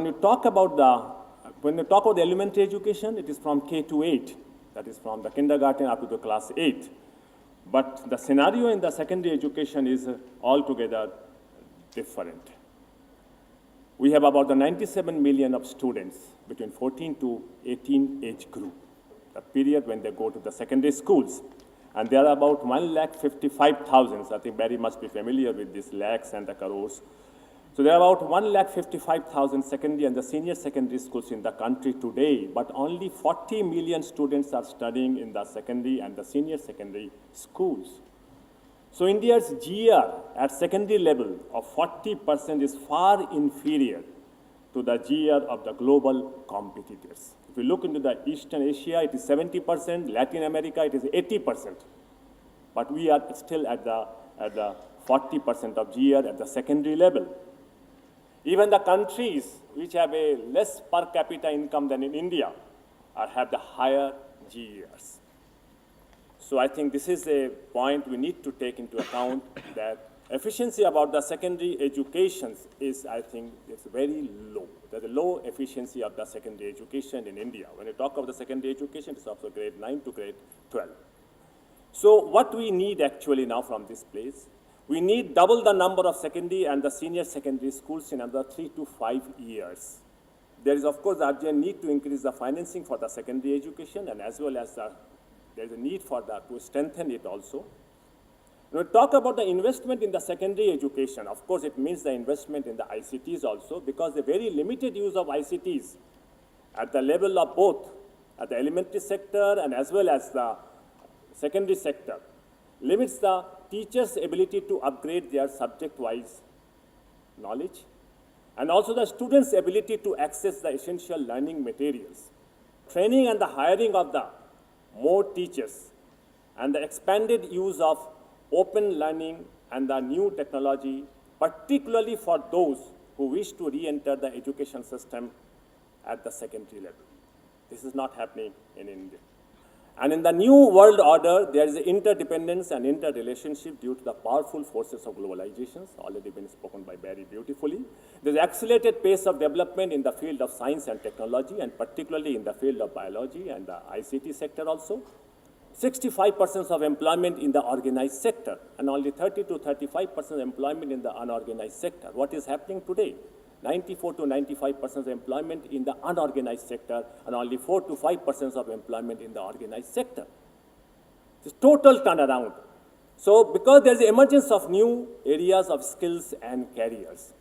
you talk about the elementary education, it is from K to 8, that is from the kindergarten up to the class 8. But the scenario in the secondary education is altogether different. We have about the 97 million of students between 14 to 18 age group, the period when they go to the secondary schools. And there are about 1,55,000. I think Barry must be familiar with these lakhs and the crores. So there are about 1,55,000 secondary and the senior secondary schools in the country today, but only 40 million students are studying in the secondary and the senior secondary schools. So India's GR at secondary level of 40% is far inferior to the GR of the global competitors. If you look into the Eastern Asia, it is 70%, Latin America, it is 80%. But we are still at the 40% of GR at the secondary level. Even the countries which have a less per capita income than in India have the higher GERs. So I think this is a point we need to take into account, that efficiency about the secondary education is, I think, it's very low. There's a low efficiency of the secondary education in India. When you talk of the secondary education, it's also grade 9 to grade 12. So what we need actually now from this place, we need double the number of secondary and the senior secondary schools in another 3 to 5 years. There is, of course, the urgent need to increase the financing for the secondary education, and as well as there is a need for that to strengthen it also. When we talk about the investment in the secondary education, of course, it means the investment in the ICTs also, because the very limited use of ICTs at the level of both at the elementary sector and as well as the secondary sector limits the teachers' ability to upgrade their subject-wise knowledge, and also the students' ability to access the essential learning materials. Training and the hiring of the more teachers and the expanded use of open learning and the new technology, particularly for those who wish to re-enter the education system at the secondary level. This is not happening in India. And in the new world order, there is interdependence and interrelationship due to the powerful forces of globalization, already been spoken by Barry beautifully. There is accelerated pace of development in the field of science and technology, and particularly in the field of biology and the ICT sector also. 65% of employment in the organized sector, and only 30 to 35% employment in the unorganized sector. What is happening today? 94 to 95% employment in the unorganized sector, and only 4 to 5% of employment in the organized sector. It's total turnaround. So because there's the emergence of new areas of skills and careers,